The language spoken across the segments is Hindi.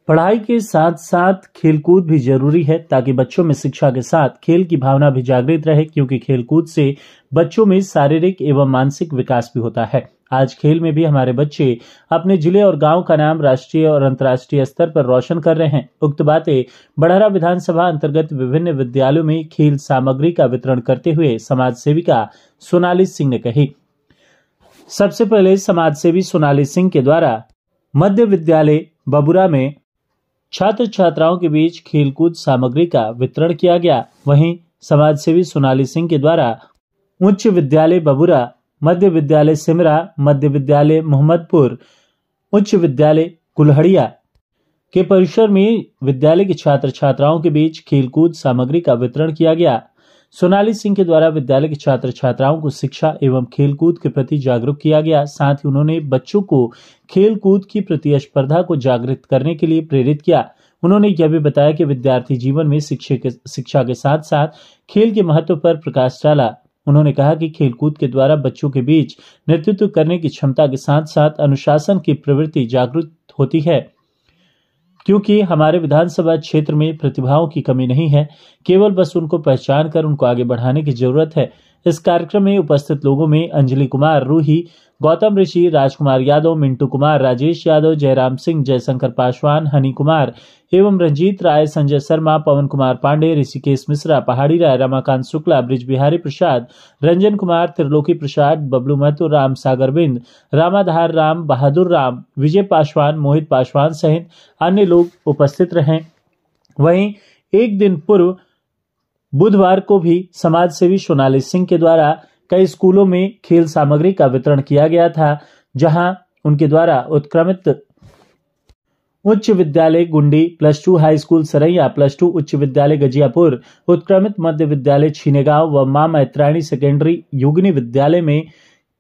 पढ़ाई के साथ साथ खेलकूद भी जरूरी है ताकि बच्चों में शिक्षा के साथ खेल की भावना भी जागृत रहे, क्योंकि खेलकूद से बच्चों में शारीरिक एवं मानसिक विकास भी होता है। आज खेल में भी हमारे बच्चे अपने जिले और गांव का नाम राष्ट्रीय और अंतर्राष्ट्रीय स्तर पर रोशन कर रहे हैं। उक्त बातें बड़हरा विधानसभा अंतर्गत विभिन्न विद्यालयों में खेल सामग्री का वितरण करते हुए समाज सेविका सोनाली सिंह ने कही। सबसे पहले समाज सेवी सोनाली सिंह के द्वारा मध्य विद्यालय बबुरा में छात्र छात्राओं के बीच खेलकूद सामग्री का वितरण किया गया। वहीं समाज सेवी सोनाली सिंह के द्वारा उच्च विद्यालय बबुरा, मध्य विद्यालय सिमरा, मध्य विद्यालय मोहम्मदपुर, उच्च विद्यालय कुल्हड़िया के परिसर में विद्यालय के छात्र छात्राओं के बीच खेलकूद सामग्री का वितरण किया गया। सोनाली सिंह के द्वारा विद्यालय के छात्र छात्राओं को शिक्षा एवं खेलकूद के प्रति जागरूक किया गया। साथ ही उन्होंने बच्चों को खेलकूद की प्रतिस्पर्धा को जागृत करने के लिए प्रेरित किया। उन्होंने यह भी बताया कि विद्यार्थी जीवन में शिक्षा के साथ साथ खेल के महत्व पर प्रकाश डाला। उन्होंने कहा कि खेलकूद के द्वारा बच्चों के बीच नेतृत्व करने की क्षमता के साथ साथ अनुशासन की प्रवृत्ति जागृत होती है, क्योंकि हमारे विधानसभा क्षेत्र में प्रतिभाओं की कमी नहीं है, केवल बस उनको पहचान कर उनको आगे बढ़ाने की जरूरत है। इस कार्यक्रम में उपस्थित लोगों में अंजलि कुमार, रूही, गौतम ऋषि, राजकुमार यादव, मिंटू कुमार, राजेश यादव, जयराम सिंह, जयशंकर पासवान, हनी कुमार एवं रंजीत राय, संजय शर्मा, पवन कुमार पांडे, ऋषिकेश मिश्रा, पहाड़ी राय, रमाकांत शुक्ला, ब्रिज बिहारी प्रसाद, रंजन कुमार, त्रिलोकी प्रसाद, बबलू महतो, राम सागर बिंद, रामाधार राम, बहादुर राम, विजय पासवान, मोहित पासवान सहित अन्य लोग उपस्थित रहे। वहीं एक दिन पूर्व बुधवार को भी समाज सेवी सोनाली सिंह के द्वारा कई स्कूलों में खेल सामग्री का वितरण किया गया था, जहां उनके द्वारा उत्क्रमित उच्च विद्यालय गुंडी, +2 हाई स्कूल सरैया, +2 उच्च विद्यालय गजियापुर, उत्क्रमित मध्य विद्यालय छीनेगांव व मां मैत्राणी सेकेंडरी योगिनी विद्यालय में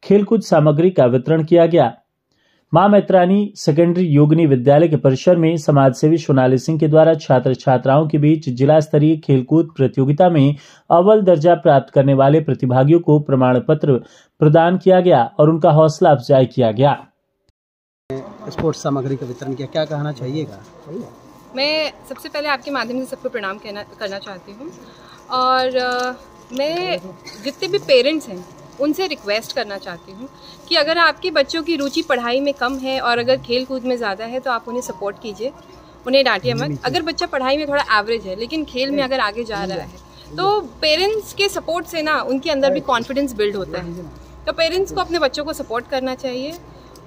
खेलकूद सामग्री का वितरण किया गया। मां मैत्राणी सेकेंडरी योगिनी विद्यालय के परिसर में समाज सेवी सोनाली सिंह के द्वारा छात्र छात्राओं के बीच जिला स्तरीय खेलकूद प्रतियोगिता में अव्वल दर्जा प्राप्त करने वाले प्रतिभागियों को प्रमाण पत्र प्रदान किया गया और उनका हौसला अफजाई किया गया। स्पोर्ट्स सामग्री का वितरण किया, क्या कहना चाहिएगा? मैं सबसे पहले आपके माध्यम से सबको प्रणाम करना चाहती हूँ और मैं जितने भी पेरेंट्स हैं उनसे रिक्वेस्ट करना चाहती हूँ कि अगर आपके बच्चों की रुचि पढ़ाई में कम है और अगर खेल कूद में ज़्यादा है तो आप उन्हें सपोर्ट कीजिए, उन्हें डांटिए मत। अगर बच्चा पढ़ाई में थोड़ा एवरेज है लेकिन खेल में अगर आगे जा रहा है तो पेरेंट्स के सपोर्ट से ना उनके अंदर भी कॉन्फिडेंस बिल्ड होता है। तो पेरेंट्स को अपने बच्चों को सपोर्ट करना चाहिए।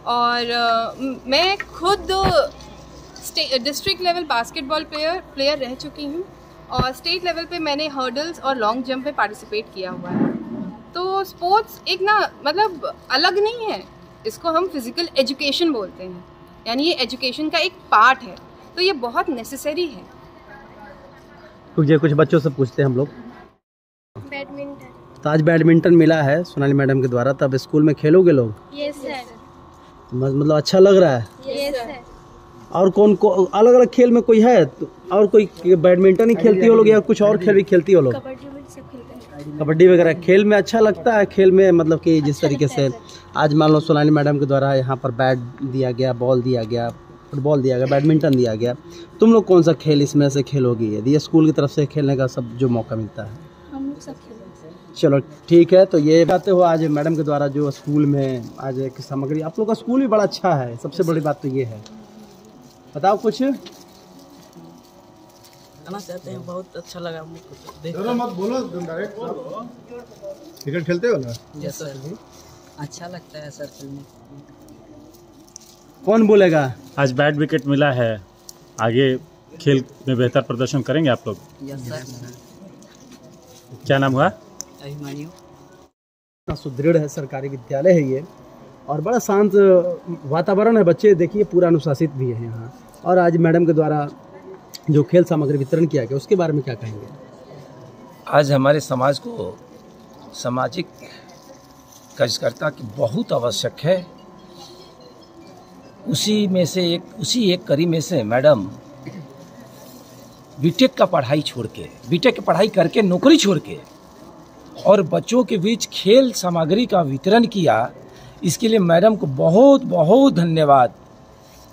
और मैं खुद डिस्ट्रिक्ट लेवल बास्केटबॉल प्लेयर रह चुकी हूँ और स्टेट लेवल पे मैंने हर्डल्स और लॉन्ग जंप में पार्टिसिपेट किया हुआ है। तो स्पोर्ट्स एक ना मतलब अलग नहीं है, इसको हम फिजिकल एजुकेशन बोलते हैं, यानी ये एजुकेशन का एक पार्ट है, तो ये बहुत नेसेसरी है। कुछ बच्चों से पूछते हैं हम लोग। बैडमिंटन। तो आज बैडमिंटन मिला है सोनाली मैडम के द्वारा, तब स्कूल में खेलोगे लोग? Yes sir. मतलब अच्छा लग रहा है? Yes sir. और कौन को अलग अलग खेल में कोई है और कोई बैडमिंटन ही खेलती हो लोग या कुछ और खेल भी खेलती हो लोग? कबड्डी वगैरह खेल में अच्छा लगता है। खेल में मतलब कि जिस तरीके से आज मान लो सोनाली मैडम के द्वारा यहाँ पर बैट दिया गया, बॉल दिया गया, फुटबॉल दिया गया, बैडमिंटन दिया गया, तुम लोग कौन सा खेल इसमें से खेलोगी यदि ये स्कूल की तरफ से खेलने का सब जो मौका मिलता है? हम लोग सब खेलेंगे। चलो ठीक है। तो ये बातें हो आज मैडम के द्वारा जो स्कूल में आज एक सामग्री, आप लोग का स्कूल भी बड़ा अच्छा है, सबसे बड़ी बात तो ये है। बताओ कुछ कहना चाहते हैं। बहुत अच्छा लगा मुझको। मत बोलो, डायरेक्ट क्रिकेट खेलते हो ना? यस सर, अच्छा लगता है सर खेलने। कौन बोलेगा? आज बैट विकेट मिला है, आगे खेल में बेहतर प्रदर्शन करेंगे आप लोग? Yes sir. क्या नाम हुआ? अभिमन्यु। सुदृढ़ है, सरकारी विद्यालय है ये और बड़ा शांत वातावरण है। बच्चे देखिए पूरा अनुशासित भी है यहाँ। और आज मैडम के द्वारा जो खेल सामग्री वितरण किया गया उसके बारे में क्या कहेंगे? आज हमारे समाज को सामाजिक कार्यकर्ता की बहुत आवश्यक है। उसी एक कड़ी में से मैडम बीटेक का पढ़ाई छोड़ के, बीटेक की पढ़ाई करके नौकरी छोड़ के और बच्चों के बीच खेल सामग्री का वितरण किया। इसके लिए मैडम को बहुत बहुत धन्यवाद।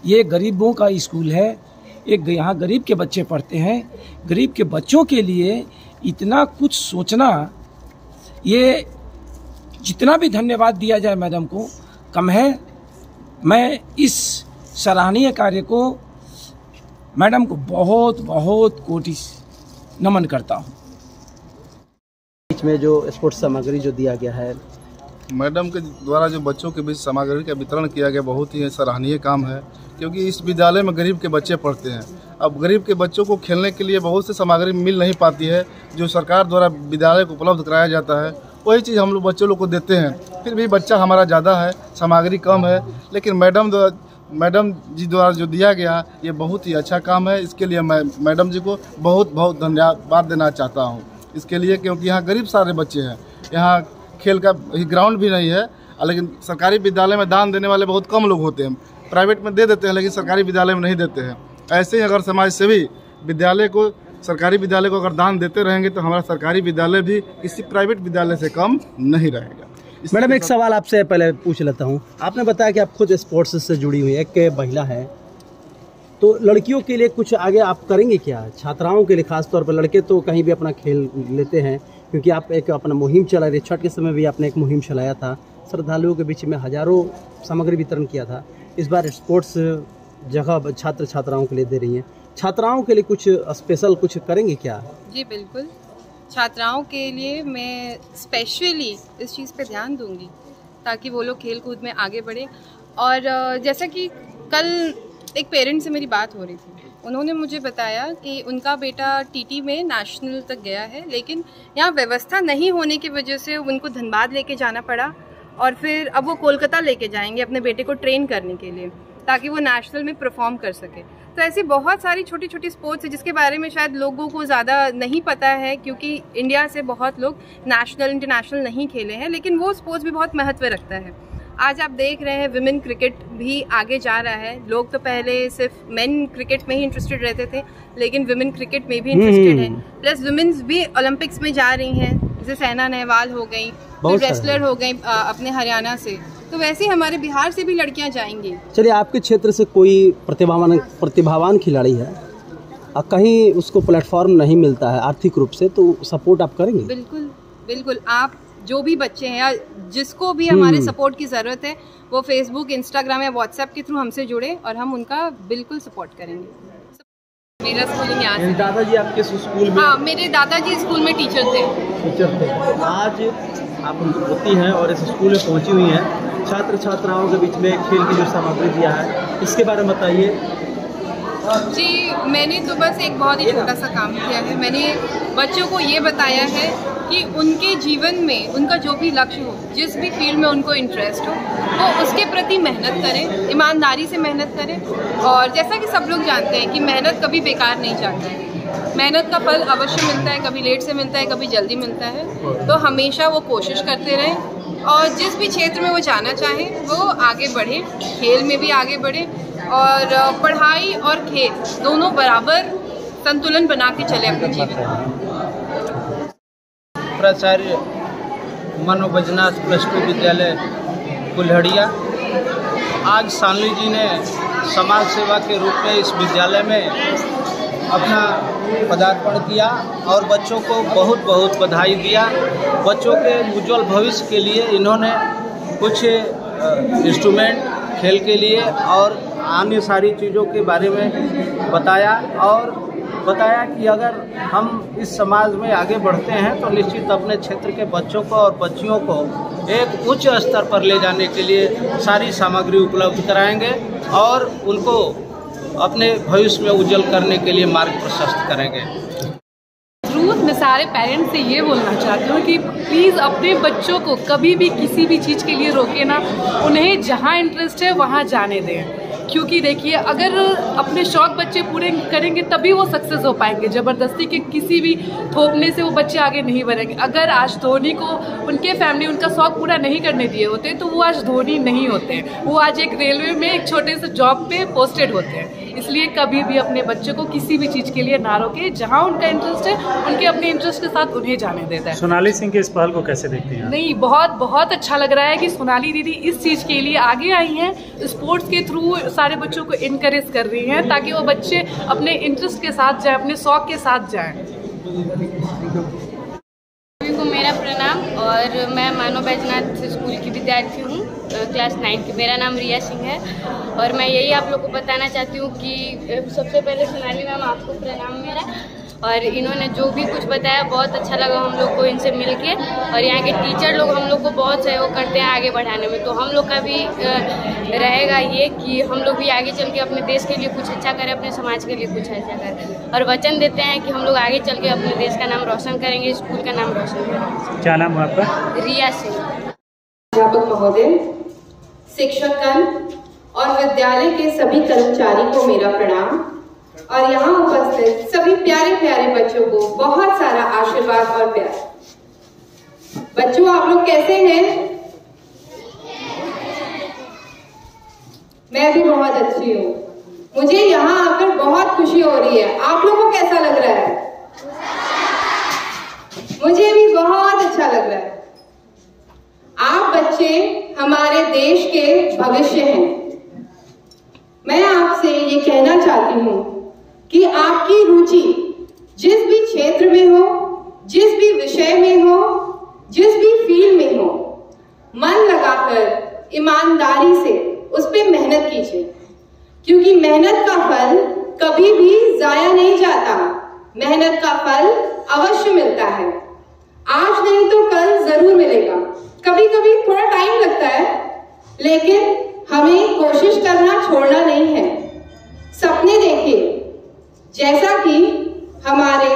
ये गरीबों का स्कूल है, एक यहाँ गरीब के बच्चे पढ़ते हैं, गरीब के बच्चों के लिए इतना कुछ सोचना, ये जितना भी धन्यवाद दिया जाए मैडम को कम है। मैं इस सराहनीय कार्य को मैडम को बहुत बहुत कोटि नमन करता हूँ। बीच में जो स्पोर्ट्स सामग्री जो दिया गया है, मैडम के द्वारा जो बच्चों के बीच सामग्री का वितरण किया गया, बहुत ही सराहनीय काम है, क्योंकि इस विद्यालय में गरीब के बच्चे पढ़ते हैं। अब गरीब के बच्चों को खेलने के लिए बहुत सी सामग्री मिल नहीं पाती है, जो सरकार द्वारा विद्यालय को उपलब्ध कराया जाता है, वही चीज़ हम लोग बच्चों लोग को देते हैं। फिर भी बच्चा हमारा ज़्यादा है, सामग्री कम है, लेकिन मैडम जी द्वारा जो दिया गया ये बहुत ही अच्छा काम है। इसके लिए मैं मैडम जी को बहुत बहुत धन्यवाद देना चाहता हूँ इसके लिए, क्योंकि यहाँ गरीब सारे बच्चे हैं, यहाँ खेल का ग्राउंड भी नहीं है। लेकिन सरकारी विद्यालय में दान देने वाले बहुत कम लोग होते हैं, प्राइवेट में दे देते हैं लेकिन सरकारी विद्यालय में नहीं देते हैं। ऐसे ही अगर समाज सेवी विद्यालय को, सरकारी विद्यालय को अगर दान देते रहेंगे तो हमारा सरकारी विद्यालय भी किसी प्राइवेट विद्यालय से कम नहीं रहेगा। मैडम एक सवाल आपसे पहले पूछ लेता हूँ। आपने बताया कि आप खुद स्पोर्ट्स से जुड़ी हुई, एक महिला है, तो लड़कियों के लिए कुछ आगे आप करेंगे क्या? छात्राओं के लिए खास तौर पर, लड़के तो कहीं भी अपना खेल लेते हैं, क्योंकि आप एक अपना मुहिम चला रहे, छठ के समय भी आपने एक मुहिम चलाया था, श्रद्धालुओं के बीच में हजारों सामग्री वितरण किया था। इस बार स्पोर्ट्स जगह छात्र छात्राओं के लिए दे रही हैं, छात्राओं के लिए कुछ स्पेशल कुछ करेंगे क्या? जी बिल्कुल, छात्राओं के लिए मैं स्पेशली इस चीज़ पे ध्यान दूंगी ताकि वो लोग खेल कूद में आगे बढ़े। और जैसा कि कल एक पेरेंट से मेरी बात हो रही थी, उन्होंने मुझे बताया कि उनका बेटा टीटी में नेशनल तक गया है, लेकिन यहाँ व्यवस्था नहीं होने की वजह से उनको धनबाद लेके जाना पड़ा, और फिर अब वो कोलकाता लेके जाएंगे अपने बेटे को ट्रेन करने के लिए ताकि वो नेशनल में परफॉर्म कर सके। तो ऐसी बहुत सारी छोटी छोटी स्पोर्ट्स है जिसके बारे में शायद लोगों को ज़्यादा नहीं पता है, क्योंकि इंडिया से बहुत लोग नेशनल इंटरनेशनल नहीं खेले हैं, लेकिन वो स्पोर्ट्स भी बहुत महत्व रखता है। आज आप देख रहे हैं विमेन क्रिकेट भी आगे जा रहा है। लोग तो पहले सिर्फ मेन क्रिकेट में ही इंटरेस्टेड रहते थे, लेकिन विमेन क्रिकेट में भी इंटरेस्टेड है। प्लस वुमेन्स भी ओलंपिक्स में जा रही हैं, जैसे साइना नेहवाल हो गई, रेसलर हो गई अपने हरियाणा से, तो वैसे ही हमारे बिहार से भी लड़कियां जाएंगी। चलिए, आपके क्षेत्र से कोई प्रतिभावान खिलाड़ी है और कहीं उसको प्लेटफॉर्म नहीं मिलता है आर्थिक रूप से, तो सपोर्ट आप करेंगे? बिल्कुल बिल्कुल, आप जो भी बच्चे हैं या जिसको भी हमारे सपोर्ट की ज़रूरत है, वो फेसबुक, इंस्टाग्राम या व्हाट्सएप के थ्रू हमसे जुड़े और हम उनका बिल्कुल सपोर्ट करेंगे। मेरा स्कूलिंग यहाँ से। दादाजी आपके स्कूल में? हाँ, मेरे दादाजी स्कूल में टीचर थे। आज आप होती हैं और इस स्कूल में पहुँची हुई हैं, छात्र छात्राओं के बीच में खेल की जो सामग्री दिया है, इसके बारे में बताइए। जी, मैंने तो बस एक बहुत ही छोटा सा काम किया है। मैंने बच्चों को ये बताया है कि उनके जीवन में उनका जो भी लक्ष्य हो, जिस भी फील्ड में उनको इंटरेस्ट हो, वो उसके प्रति मेहनत करें, ईमानदारी से मेहनत करें। और जैसा कि सब लोग जानते हैं कि मेहनत कभी बेकार नहीं जाता है, मेहनत का फल अवश्य मिलता है, कभी लेट से मिलता है, कभी जल्दी मिलता है। तो हमेशा वो कोशिश करते रहें और जिस भी क्षेत्र में वो जाना चाहें वो आगे बढ़े, खेल में भी आगे बढ़े और पढ़ाई और खेल दोनों बराबर संतुलन बना के चले अपने जीवन में। प्राचार्य मनो बैजनाथ +2 विद्यालय कुल्हड़िया, आज शानली जी ने समाज सेवा के रूप में इस विद्यालय में अपना पदार्पण किया और बच्चों को बहुत बहुत बधाई दिया। बच्चों के उज्जवल भविष्य के लिए इन्होंने कुछ इंस्ट्रूमेंट खेल के लिए और अन्य सारी चीज़ों के बारे में बताया और बताया कि अगर हम इस समाज में आगे बढ़ते हैं तो निश्चित अपने क्षेत्र के बच्चों को और बच्चियों को एक उच्च स्तर पर ले जाने के लिए सारी सामग्री उपलब्ध कराएंगे और उनको अपने भविष्य में उज्जवल करने के लिए मार्ग प्रशस्त करेंगे। जरूर मैं सारे पेरेंट्स से ये बोलना चाहती हूँ कि प्लीज़ अपने बच्चों को कभी भी किसी भी चीज़ के लिए रोके ना, उन्हें जहाँ इंटरेस्ट है वहाँ जाने दें। क्योंकि देखिए, अगर अपने शौक बच्चे पूरे करेंगे तभी वो सक्सेस हो पाएंगे। ज़बरदस्ती के किसी भी थोपने से वो बच्चे आगे नहीं बढ़ेंगे। अगर आज धोनी को उनके फैमिली उनका शौक पूरा नहीं करने दिए होते तो वो आज धोनी नहीं होते, वो आज एक रेलवे में एक छोटे से जॉब पे पोस्टेड होते हैं। इसलिए कभी भी अपने बच्चों को किसी भी चीज़ के लिए ना रोके, जहाँ उनका इंटरेस्ट है उनके अपने इंटरेस्ट के साथ उन्हें जाने देता है। सोनाली सिंह के इस पहल को कैसे देखते हैं? नहीं, बहुत बहुत अच्छा लग रहा है कि सोनाली दीदी इस चीज़ के लिए आगे आई हैं, स्पोर्ट्स के थ्रू सारे बच्चों को इनकरेज कर रही हैं ताकि वो बच्चे अपने इंटरेस्ट के साथ जाएं, अपने शौक के साथ जाएं। सभी को मेरा प्रणाम और मैं मानव बैजनाथ स्कूल की विद्यार्थी हूँ, क्लास 9 की। मेरा नाम रिया सिंह है और मैं यही आप लोग को बताना चाहती हूँ कि सबसे पहले सोनाली मैम आपको प्रणाम मेरा। और इन्होंने जो भी कुछ बताया बहुत अच्छा लगा हम लोग को इनसे मिलके, और यहाँ के टीचर लोग हम लोग को बहुत सहयोग करते हैं आगे बढ़ाने में। तो हम लोग का भी रहेगा ये कि हम लोग भी आगे चल के अपने देश के लिए कुछ अच्छा करें, अपने समाज के लिए कुछ अच्छा करें, और वचन देते हैं कि हम लोग आगे चल के अपने देश का नाम रोशन करेंगे, स्कूल का नाम रोशन करेंगे। क्या नाम है आपका? रिया सिंह। अध्यापक महोदय, शिक्षकगण और विद्यालय के सभी कर्मचारी को मेरा प्रणाम, और यहाँ उपस्थित सभी प्यारे प्यारे बच्चों को बहुत सारा आशीर्वाद और प्यार। बच्चों, आप लोग कैसे हैं? मैं भी बहुत अच्छी हूँ। मुझे यहाँ आकर बहुत खुशी हो रही है। आप लोगों को कैसा लग रहा है? मुझे भी बहुत अच्छा लग रहा है। आप बच्चे हमारे देश के भविष्य हैं। मैं आपसे ये कहना चाहती हूँ कि आपकी रुचि जिस भी क्षेत्र में हो, जिस भी विषय में हो, जिस भी फील्ड में हो, मन लगाकर ईमानदारी से उस पर मेहनत कीजिए, क्योंकि मेहनत का फल कभी भी जाया नहीं जाता। मेहनत का फल अवश्य मिलता है, आज नहीं तो कल जरूर मिलेगा। कभी कभी थोड़ा टाइम लगता है, लेकिन हमें कोशिश करना छोड़ना नहीं है। सपने देखिए, जैसा कि हमारे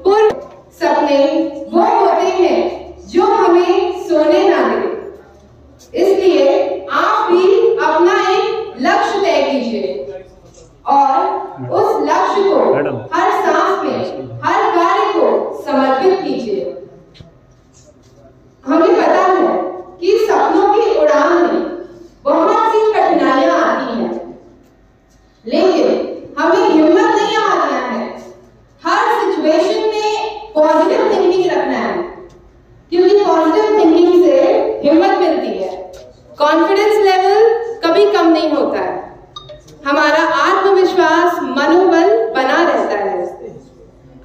पूर्व सपने वो होते हैं जो हमें सोने ना दें। इसलिए आप भी अपना एक लक्ष्य तय कीजिए और उस लक्ष्य को हर सांस में, हर कार्य को समर्पित कीजिए। हमें पता है कि सपनों की उड़ान में बहुत सी कठिनाइयां आती हैं, लेकिन हमें हिम्मत नहीं हारना है। हर सिचुएशन में पॉजिटिव थिंकिंग रखना है, क्योंकि पॉजिटिव थिंकिंग से हिम्मत मिलती है। कॉन्फिडेंस लेवल कभी कम नहीं होता है, हमारा आत्मविश्वास, मनोबल बना रहता है।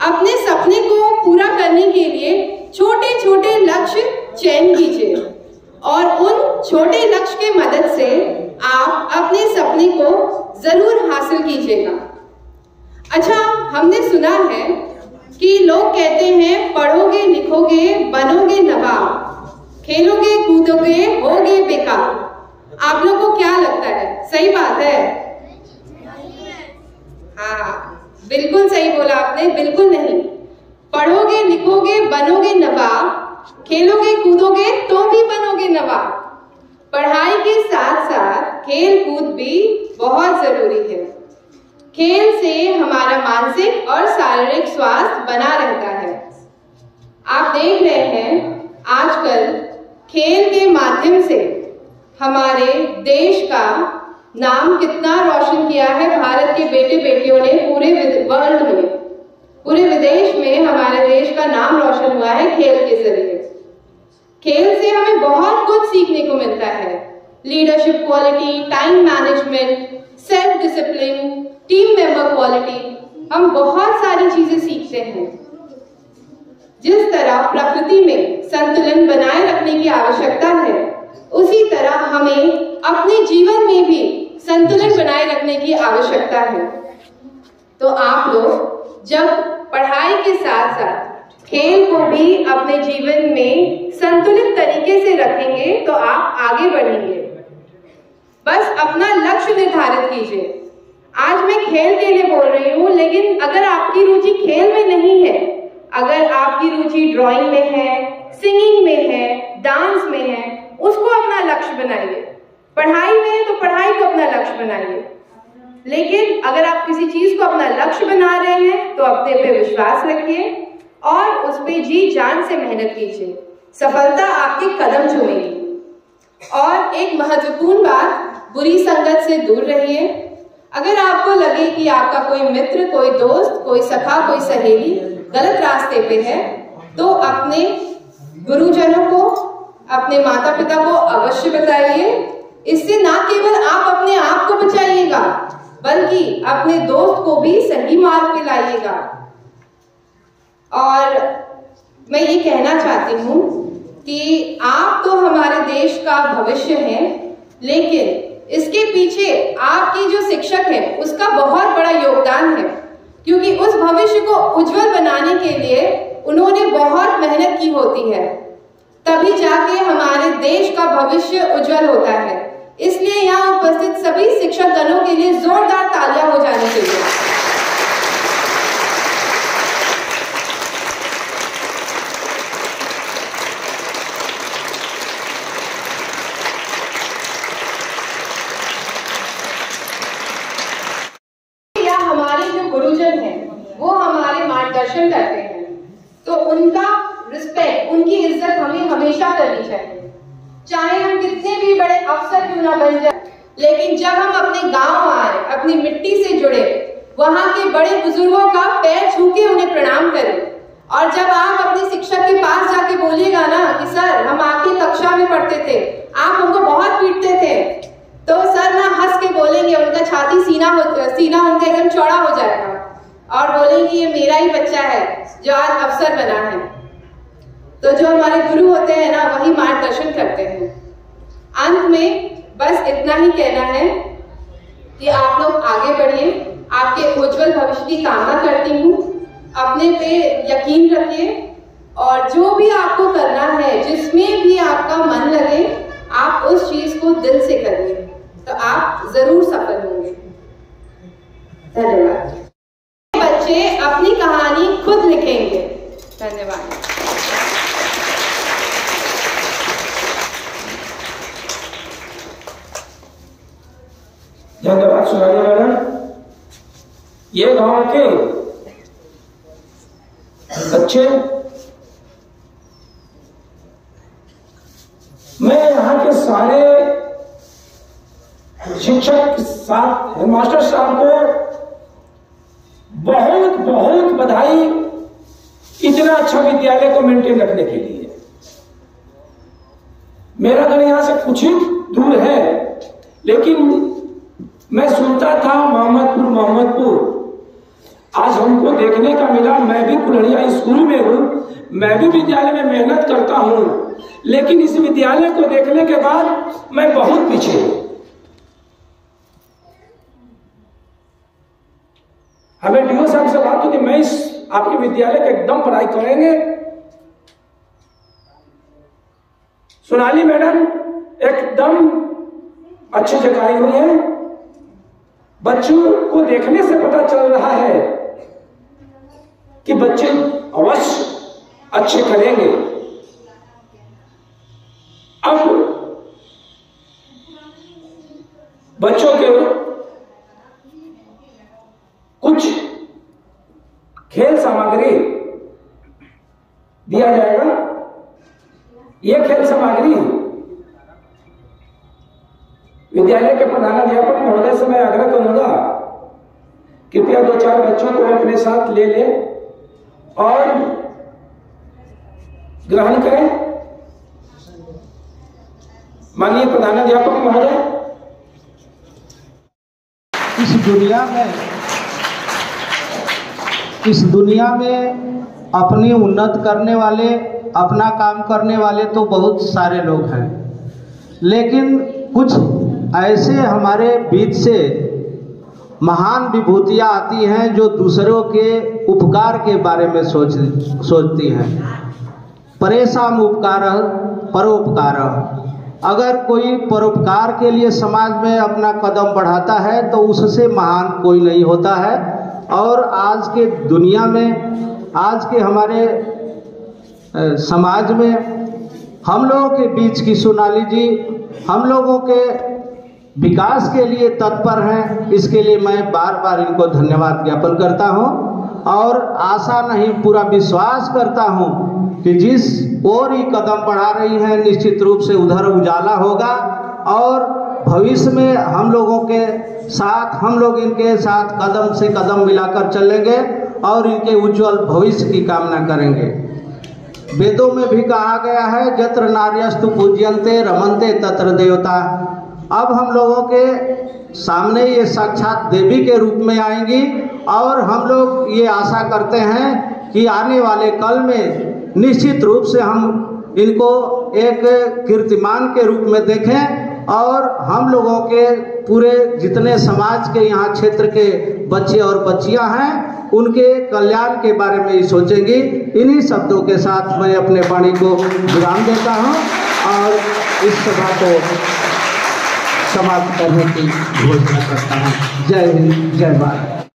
अपने सपने को पूरा करने के लिए छोटे छोटे लक्ष्य चयन कीजिए और उन छोटे लक्ष्य के मदद से आप अपने सपने को जरूर हासिल कीजिएगा। अच्छा, हमने सुना है कि लोग कहते हैं पढ़ोगे लिखोगे बनोगे नवाब, खेलोगे कूदोगे होगे बेकार। आप लोग को क्या लगता है, सही बात है? हाँ, बिल्कुल सही बोला आपने, बिल्कुल नहीं। पढ़ोगे लिखोगे बनोगे नवाब, खेलोगे कूदोगे तो भी बनोगे नवाब। पढ़ाई के साथ साथ खेल कूद भी बहुत जरूरी है। खेल से हमारा मानसिक और शारीरिक स्वास्थ्य बना रहता है। आप देख रहे हैं आजकल खेल के माध्यम से हमारे देश का नाम कितना रोशन किया है भारत के बेटे बेटियों ने। पूरे वर्ल्ड में, पूरे विदेश में हमारे देश का नाम रोशन हुआ है खेल के जरिए। खेल से हमें बहुत कुछ सीखने को मिलता है। Leadership quality, time management, self discipline, team member quality, हम बहुत सारी चीजें सीखते हैं। जिस तरह प्रकृति में संतुलन बनाए रखने की आवश्यकता है, उसी तरह हमें अपने जीवन में भी संतुलन बनाए रखने की आवश्यकता है। तो आप लोग जब पढ़ाई के साथ साथ खेल को भी अपने जीवन में संतुलित तरीके से रखेंगे तो आप आगे बढ़ेंगे। बस अपना लक्ष्य निर्धारित कीजिए। आज मैं खेल के लिए बोल रही हूँ, लेकिन अगर आपकी रुचि खेल में नहीं है, अगर आपकी रुचि ड्राइंग में है, सिंगिंग में है, डांस में है, उसको अपना लक्ष्य बनाइए। पढ़ाई में है तो पढ़ाई को अपना लक्ष्य बनाइए। लेकिन अगर आप किसी चीज को अपना लक्ष्य बना रहे हैं तो अपने पे विश्वास रखिए और उस पे जी जान से मेहनत कीजिए। सफलता आपके कदम चूमेगी। और एक महत्वपूर्ण बात, बुरी संगत से दूर रहिए। अगर आपको लगे कि आपका कोई मित्र, कोई दोस्त, कोई सखा, कोई सहेली गलत रास्ते पे है, तो अपने गुरुजनों को, अपने माता पिता को अवश्य बताइए। इससे ना केवल आप अपने आप को बचाइएगा, बल्कि अपने दोस्त को भी सही मार्ग पे लाइएगा। और मैं ये कहना चाहती हूँ कि आप तो हमारे देश का भविष्य हैं, लेकिन इसके पीछे आपकी जो शिक्षक है उसका बहुत बड़ा योगदान है, क्योंकि उस भविष्य को उज्जवल बनाने के लिए उन्होंने बहुत मेहनत की होती है, तभी जाके हमारे देश का भविष्य उज्जवल होता है। इसलिए यहाँ उपस्थित सभी शिक्षक गणों के लिए जोरदार तालियां हो जानी चाहिए। गुरुजन है वो हमारे मार्गदर्शन करते हैं, तो उनका रिस्पेक्ट, उनकी इज्जत हमें हमेशा करनी चाहिए, चाहे हम कितने भी बड़े अफसर क्यों ना बन जाए। लेकिन जब हम अपने गांव आए, अपनी मिट्टी से जुड़े, वहां के बड़े बुजुर्गों का पैर छू के उन्हें प्रणाम करें। और जब आप अपने शिक्षक के पास जाके बोलिएगा ना कि सर हम आपकी कक्षा में पढ़ते थे, आप हमको बहुत पीटते थे, तो सर ना हंस के बोलेंगे, उनका छाती सीना उनका एकदम चौड़ा हो जाएगा और बोलेंगे ये मेरा ही बच्चा है जो आज अफसर बना है। तो जो हमारे गुरु होते हैं ना, वही मार्गदर्शन करते हैं। अंत में बस इतना ही कहना है कि आप लोग आगे बढ़िए, आपके उज्जवल भविष्य की कामना करती हूँ। अपने पे यकीन रखिए और जो भी आपको करना है, जिसमें भी आपका मन लगे, आप उस चीज को दिल से करिए, तो आप जरूर सफल होंगे। धन्यवाद। बच्चे अपनी कहानी खुद लिखेंगे। धन्यवाद। धन्यवाद सोनाली मैडम। ये गांव के बच्चे, मैं यहाँ के सारे शिक्षक साथ हेडमास्टर साहब को बहुत बहुत बधाई, इतना अच्छा विद्यालय को मेंटेन रखने के लिए। मेरा घर यहाँ से कुछ ही दूर है, लेकिन मैं सुनता था मोहम्मदपुर, आज हमको देखने का मिला। मैं भी कुल्हड़िया स्कूल में हूँ, मैं भी विद्यालय में मेहनत करता हूँ, लेकिन इस विद्यालय को देखने के बाद मैं बहुत पीछे हूँ। हमें डीओ साहब से बात हुई कि मैं इस आपके विद्यालय के एकदम पढ़ाई करेंगे। सोनाली मैडम एकदम अच्छी जगह आई हुई है। बच्चों को देखने से पता चल रहा है कि बच्चे अवश्य अच्छे करेंगे। अब बच्चों के कुछ खेल सामग्री दिया जाएगा। यह खेल सामग्री विद्यालय के प्रधानाध्यापक महोदय से मैं आग्रह करूंगा, कृपया 2-4 बच्चों को अपने साथ ले ले और ग्रहण करें। माननीय प्रधानाध्यापक महोदय, इस दुनिया में अपनी उन्नत करने वाले, अपना काम करने वाले तो बहुत सारे लोग हैं, लेकिन कुछ ऐसे हमारे बीच से महान विभूतियाँ आती हैं जो दूसरों के उपकार के बारे में सोचती हैं। परेशान उपकार परोपकार। अगर कोई परोपकार के लिए समाज में अपना कदम बढ़ाता है तो उससे महान कोई नहीं होता है। और आज के दुनिया में, आज के हमारे समाज में हम लोगों के बीच की सोनाली जी हम लोगों के विकास के लिए तत्पर हैं। इसके लिए मैं बार बार इनको धन्यवाद ज्ञापन करता हूं और आशा नहीं पूरा विश्वास करता हूं कि जिस ओर ही कदम बढ़ा रही हैं, निश्चित रूप से उधर उजाला होगा और भविष्य में हम लोगों के साथ, हम लोग इनके साथ कदम से कदम मिलाकर चलेंगे और इनके उज्जवल भविष्य की कामना करेंगे। वेदों में भी कहा गया है, यत्र नार्यस्तु पूज्यन्ते रमन्ते तत्र देवता। अब हम लोगों के सामने ये साक्षात देवी के रूप में आएंगी और हम लोग ये आशा करते हैं कि आने वाले कल में निश्चित रूप से हम इनको एक कीर्तिमान के रूप में देखें और हम लोगों के पूरे जितने समाज के यहाँ क्षेत्र के बच्चे और बच्चियाँ हैं उनके कल्याण के बारे में ही सोचेंगी। इन्हीं शब्दों के साथ मैं अपने वाणी को विराम देता हूँ और इस सभा को समाप्त करने की घोषणा करता हूँ। जय हिंद, जय भारत।